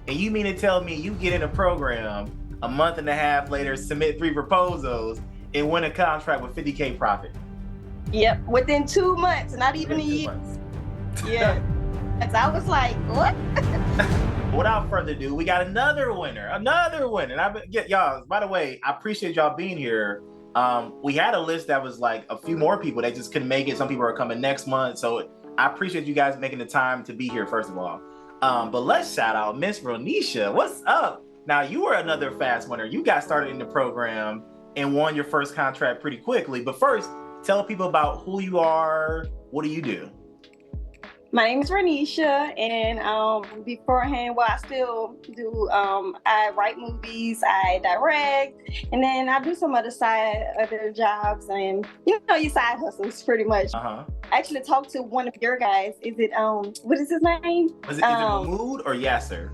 And you mean to tell me you get in a program a month and a half later, submit 3 proposals, and win a contract with 50K profit? Yep, within 2 months, not even a year. Yeah. So I was like, what? Without further ado, we got another winner. And y'all, by the way, I appreciate y'all being here. We had a list that was like a few more people that just couldn't make it. Some people are coming next month. So I appreciate you guys making the time to be here, first of all. But let's shout out Miss Ronisha. What's up? Now, you were another fast winner. You got started in the program and won your first contract pretty quickly. But first, tell people about who you are. What do you do? My name is Ronisha, and beforehand, I still do, I write movies, I direct, and then I do some other jobs, and your side hustles pretty much. I actually talked to one of your guys. Is it, what is his name? Is it Mahmoud or Yasser?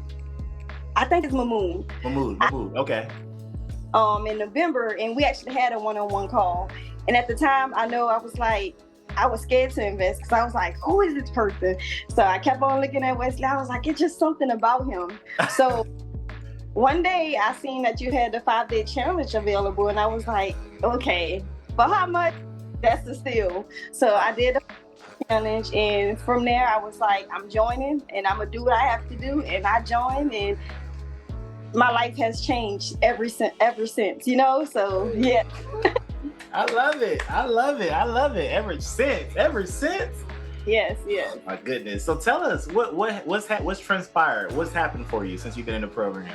I think it's Mahmoud. Mahmoud, okay. In November, and we actually had a one-on-one call. And at the time, I was scared to invest because I was like, who is this person? So I kept on looking at Wesley. I was like, it's just something about him. So one day I seen that you had the 5-day challenge available, and I was like, okay, for how much? That's the steal. So I did the challenge, and from there I was like, I'm joining, and I'm gonna do what I have to do. And I joined, and my life has changed ever since, so yeah. I love it. Ever since. Yes. My goodness. So tell us what's transpired? What's happened for you since you've been in the program?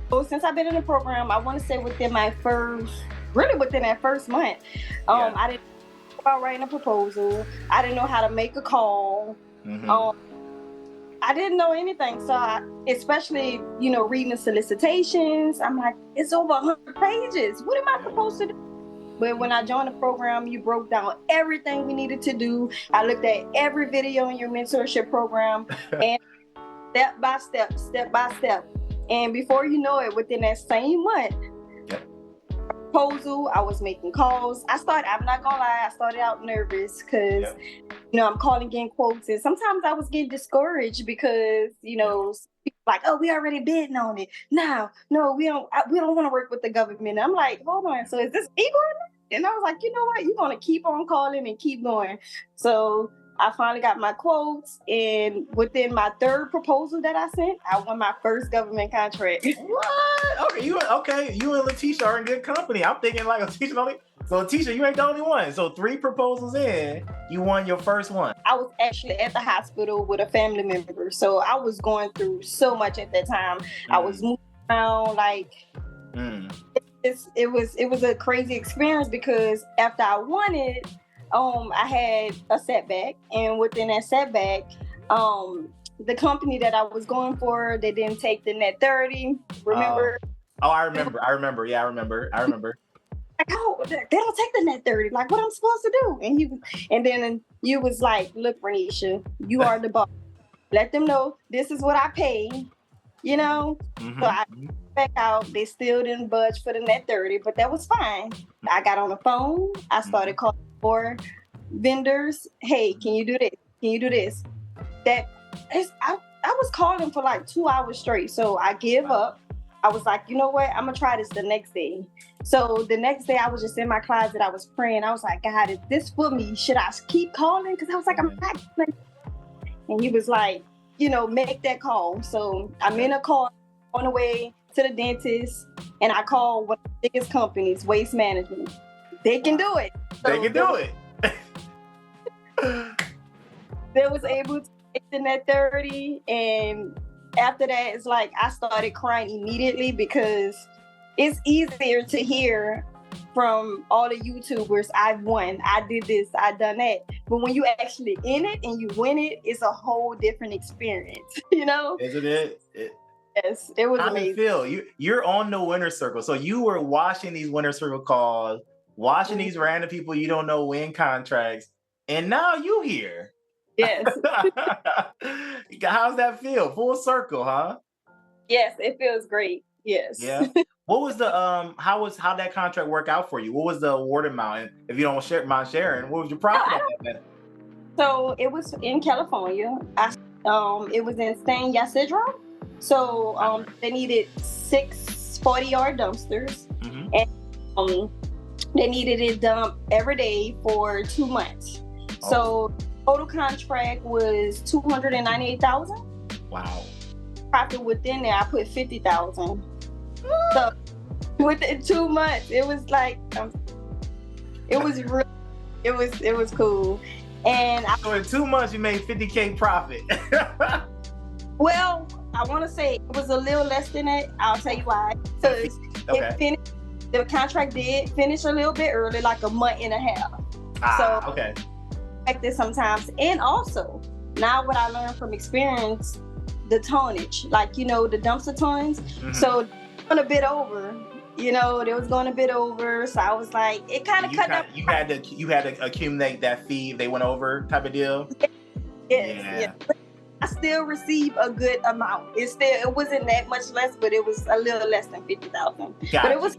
Well, since I've been in the program, I want to say within that first month, I didn't know about writing a proposal. I didn't know how to make a call. I didn't know anything. So especially, reading the solicitations, I'm like, it's over 100 pages. What am I supposed to do? But when I joined the program, you broke down everything we needed to do. I looked at every video in your mentorship program, and step by step. And before you know it, within that same month, proposal, I was making calls. I'm not gonna lie, I started out nervous because, I'm calling, getting quotes. And sometimes I was getting discouraged because, people like, oh, we already bidding on it. No, we don't want to work with the government. I'm like, hold on. So is this ego? And I was like, you know what? You're going to keep on calling and keep going. So I finally got my quotes. And within my 3rd proposal that I sent, I won my first government contract. What? Okay, you and Letitia are in good company. I'm thinking like Letitia only. So Letitia, you ain't the only one. So 3 proposals in, you won your first one. I was actually at the hospital with a family member. So I was going through so much at that time. I was moving around it was a crazy experience because after I won it, I had a setback, and within that setback, the company that I was going for, they didn't take the net 30. Remember? I remember. Yeah, I remember. Like, oh, they don't take the net 30. Like, what I'm supposed to do? And then you was like, look, Ronisha, you are the boss. Let them know this is what I pay. So I back out. They still didn't budge for the net 30, but that was fine. I got on the phone. I started calling for vendors. Hey, can you do this? Can you do this? I was calling for like 2 hours straight. So I give up. I was like, you know what? I'm gonna try this the next day. So the next day I was just in my closet. I was praying. I was like, God, is this for me? Should I keep calling? Because I was like, I'm not. And he was like, make that call. So I'm in a car on the way to the dentist, and I called one of the biggest companies, Waste Management. They can do it. They was able to take the net 30, and after that, it's like I started crying immediately because it's easier to hear from all the YouTubers, I've won, I did this, I done that. But when you actually in it and you win it, it's a whole different experience, Isn't it? Yes, it was amazing. How do you feel? You're on the winner circle. So you were watching these winner circle calls, watching these random people you don't know win contracts, and now you here. Yes. How's that feel? Full circle, huh? Yes, it feels great. Yes. Yeah. What was the how that contract work out for you? What was the award amount? And if you don't mind sharing, what was your profit on that? So it was in California. It was in San Ysidro. So they needed 6 40-yard dumpsters, and they needed it dumped every day for 2 months. So total contract was $298,000. Wow. Profit within there, I put $50,000. So within 2 months, it was like it was cool. And so in 2 months, you made $50K profit. Well, I want to say it was a little less than that. I'll tell you why. Because the contract did finish a little bit early, like a month and a half. Like this sometimes. And also, now what I learned from experience, the tonnage, like, the dumpster tons. So going a bit over, they was going a bit over. So I was like, it kind of cut up. You had to accumulate that fee if they went over type of deal. Yeah. I still received a good amount. It wasn't that much less, but it was a little less than $50,000. But it was.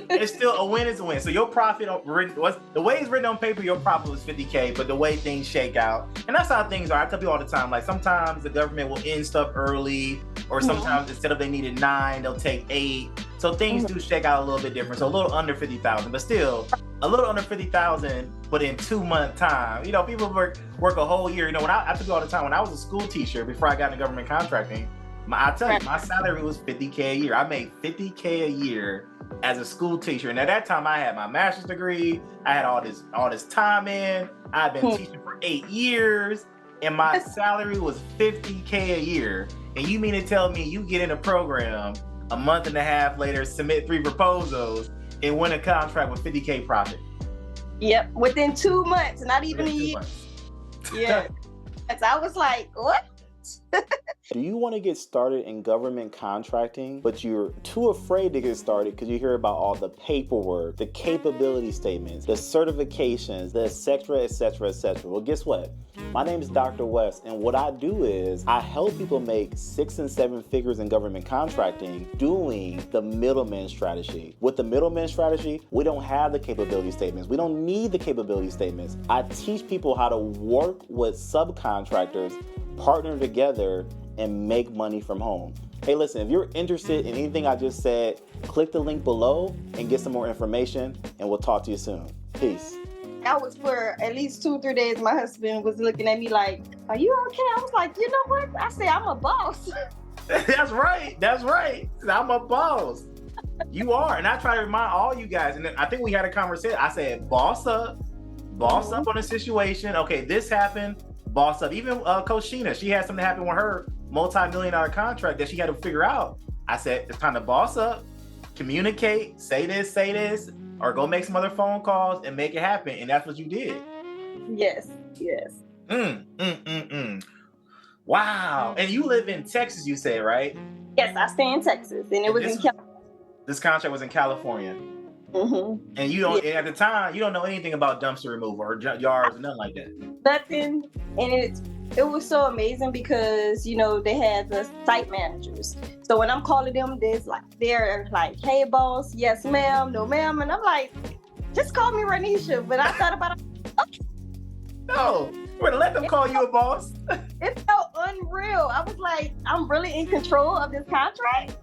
It's still a win is a win. So your profit the way it's written on paper, your profit was $50K, but the way things shake out, and that's how things are. I tell people all the time, like sometimes the government will end stuff early, or sometimes instead of they needed 9, they'll take 8. So things do shake out a little bit different. So a little under 50,000, but still a little under 50,000, but in 2 month time. People work a whole year. When I tell you all the time, when I was a school teacher before I got into government contracting, I tell you, my salary was $50K a year. I made $50K a year as a school teacher. And at that time I had my master's degree. I had all this time in. I've been teaching for 8 years, and my salary was $50K a year. And you mean to tell me you get in a program a month and a half later, submit 3 proposals, and win a contract with $50K profit? Yep, within 2 months, not even a year. Yeah. So I was like, what? Do you want to get started in government contracting, but you're too afraid to get started because you hear about all the paperwork, the capability statements, the certifications, the et cetera, et cetera, et cetera? Well, guess what? My name is Dr. West, and what I do is I help people make 6 and 7 figures in government contracting doing the middleman strategy. With the middleman strategy, we don't have the capability statements. We don't need the capability statements. I teach people how to work with subcontractors, partner together, and make money from home. Hey, listen, if you're interested in anything I just said, click the link below and get some more information, and we'll talk to you soon. Peace. That was for at least 2 or 3 days. My husband was looking at me like, are you okay? I was like, you know what? I said, I'm a boss. That's right. I'm a boss. You are. And I try to remind all you guys, and I think we had a conversation. I said, boss up on a situation. Okay, this happened. Boss up. Even Coach Sheena, she had something happen with her multi-million-dollar contract that she had to figure out. I said, it's time to boss up, communicate, say this, or go make some other phone calls and make it happen. And that's what you did. Yes. Wow. And you live in Texas, you said, right? Yes, I stay in Texas, and it was in California. This contract was in California. And you don't, at the time, you don't know anything about dumpster removal or yards or nothing like that. Nothing. And it was so amazing because, they had the site managers. So when I'm calling them, they're like, hey, boss, yes, ma'am, no, ma'am. And I'm like, just call me Ranisha. But I thought about it. Okay. No, we're gonna let them call you a boss. It felt unreal. I was like, I'm really in control of this contract.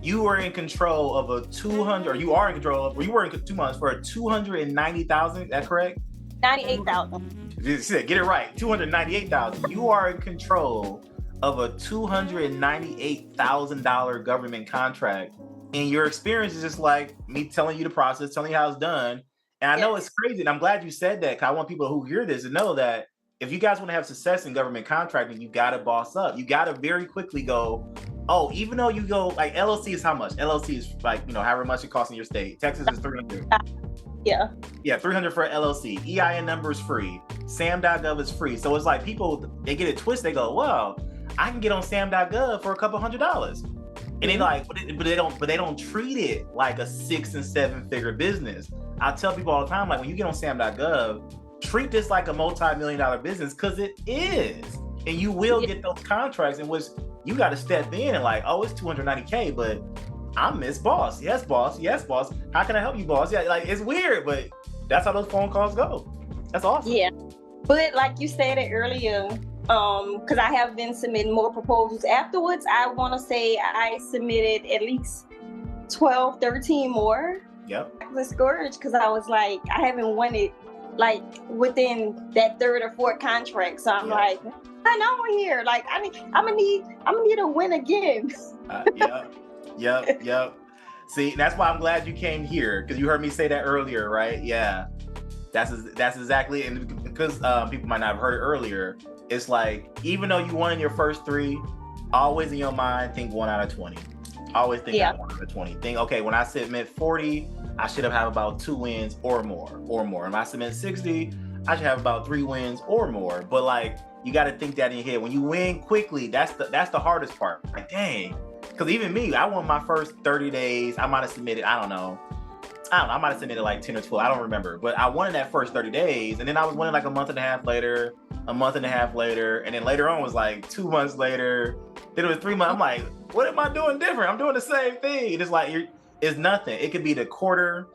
You were in control of a 200, or you are in control of, or you were in 2 months for a 290,000. Is that correct? 98,000. Get it right. 298,000. You are in control of a $298,000 government contract, and your experience is just like me telling you the process, telling you how it's done. And I know it's crazy, and I'm glad you said that, because I want people who hear this to know that if you guys want to have success in government contracting, you got to boss up. You got to very quickly go, oh, even though you go, like, LLC is how much? LLC is like, however much it costs in your state. Texas is $300. Yeah, $300 for an LLC. EIN number is free. sam.gov is free. So it's like people, they get it twisted. They go, well, I can get on sam.gov for a couple $100s. And they like, but they don't treat it like a 6 and 7 figure business. I tell people all the time, like, when you get on sam.gov, treat this like a multi-million-dollar business, because it is. And you will get those contracts in which you got to step in and like, oh, it's $290K, but I'm Miss Boss. Yes, boss. Yes, boss. How can I help you, boss? Yeah, like, it's weird, but that's how those phone calls go. That's awesome. Yeah. But like you said it earlier, because I have been submitting more proposals afterwards. I want to say I submitted at least 12, 13 more. Yep. I was discouraged because I was like, I haven't won it like within that third or fourth contract. So I'm like, I know we're here. Like I'm gonna need a win again. Yep. See, that's why I'm glad you came here, because you heard me say that earlier, right? Yeah. That's exactly, and because people might not have heard it earlier, it's like, even though you won in your first 3, always in your mind, think 1 out of 20. Always think 1 out of 20. Think, okay, when I submit 40, I should have about 2 wins or more. If I submit 60, I should have about 3 wins or more. But like, you got to think that in your head. When you win quickly, that's the hardest part. Like, dang. Because even me, I won my first 30 days. I might have submitted, I don't know, I might have submitted like 10 or 12. I don't remember. But I won in that first 30 days. And then I was winning like a month and a half later. And then later on was like 2 months later. Then it was 3 months. I'm like, what am I doing different? I'm doing the same thing. And it's like, it's nothing. It could be the quarter.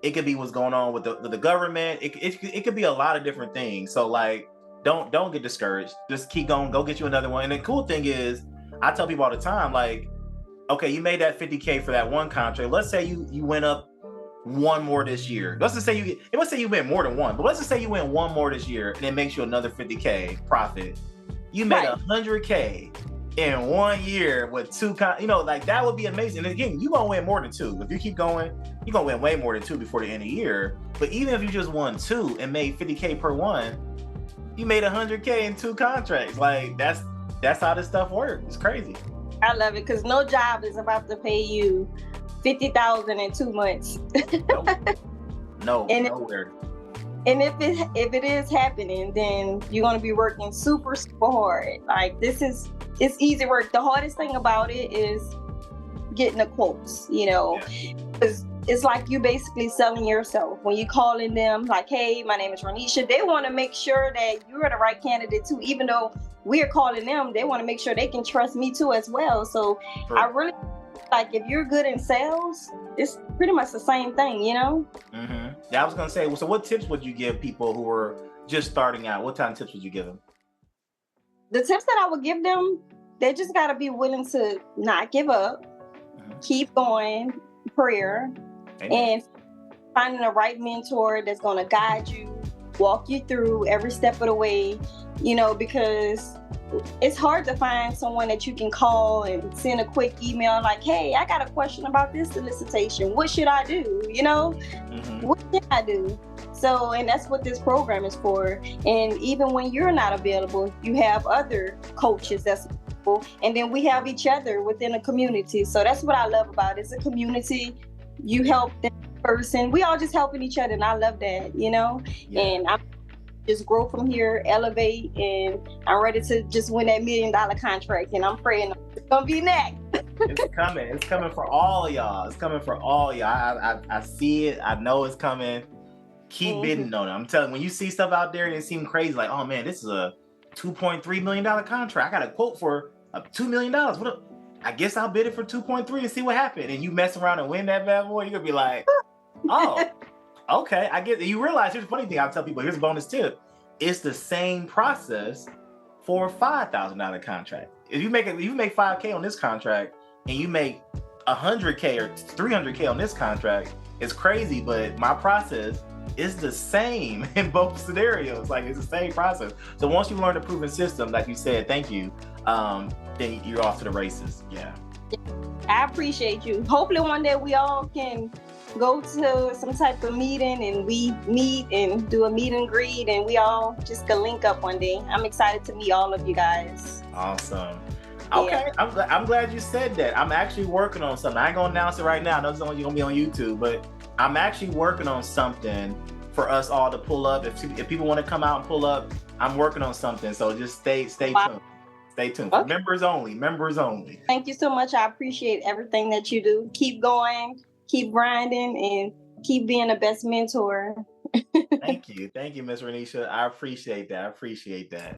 It could be what's going on with the government. It could be a lot of different things. So like, don't get discouraged. Just keep going. Go get you another one. And the cool thing is, I tell people all the time, like, okay, you made that 50K for that one contract. Let's say you went up 1 more this year. Let's say you win more than 1, but let's just say you win 1 more this year, and it makes you another 50K profit. You made 100K in 1 year with 2 like that would be amazing. And again, you're gonna win more than 2. If you keep going, you're gonna win way more than 2 before the end of the year. But even if you just won 2 and made 50K per one, you made 100K in 2 contracts. Like that's how this stuff works. It's crazy. I love it, because no job is about to pay you $50,000 in 2 months. Nowhere. And if it is happening, then you're gonna be working super, super hard. Like it's easy work. The hardest thing about it is getting the quotes, because it's like you basically selling yourself. When you calling them like, hey, my name is Ronisha, they want to make sure that you're the right candidate too. Even though we're calling them, they want to make sure they can trust me too as well. So True. I really like, if you're good in sales, it's pretty much the same thing, Mm-hmm. Yeah, I was gonna say, so what tips would you give people who are just starting out? What kind of tips would you give them? The tips that I would give them, they just got to be willing to not give up, keep going, prayer, and finding the right mentor that's going to guide you, walk you through every step of the way, because it's hard to find someone that you can call and send a quick email like, hey, I got a question about this solicitation. What should I do? What can I do? So, and that's what this program is for. And even when you're not available, you have other coaches that's available. And then we have each other within a community. So that's what I love about it. It's a community. You help the person. We all just helping each other. And I love that, And I'm just grow from here, elevate, and I'm ready to just win that $1 million contract. And I'm praying it's gonna be next. It's coming. It's coming for all of y'all. I see it. I know it's coming. Keep bidding on it. I'm telling you, when you see stuff out there and it seems crazy, like, oh man, this is a $2.3 million contract. I got a quote for $2 million. I guess I'll bid it for 2.3 and see what happens. And you mess around and win that bad boy, you're gonna be like, oh. Okay, I get it. You realize, here's the funny thing, I'll tell people, here's a bonus tip. It's the same process for a $5,000 contract. If you make $5K on this contract and you make $100K or $300K on this contract, it's crazy, but my process is the same in both scenarios. Like, it's the same process. So once you learn the proven system, like you said, thank you, then you're off to the races. Yeah. I appreciate you. Hopefully one day we all can go to some type of meeting and we meet and do a meet and greet, and we all just can link up one day. I'm excited to meet all of you guys. Awesome. Okay, yeah. I'm glad you said that. I'm actually working on something. I ain't gonna announce it right now. I know it's only gonna be on YouTube, but I'm actually working on something for us all to pull up. If people want to come out and pull up, I'm working on something. So just stay tuned. Stay tuned. Okay. Members only. Thank you so much. I appreciate everything that you do. Keep going. Keep grinding and keep being the best mentor. Thank you, Miss Ronisha. I appreciate that.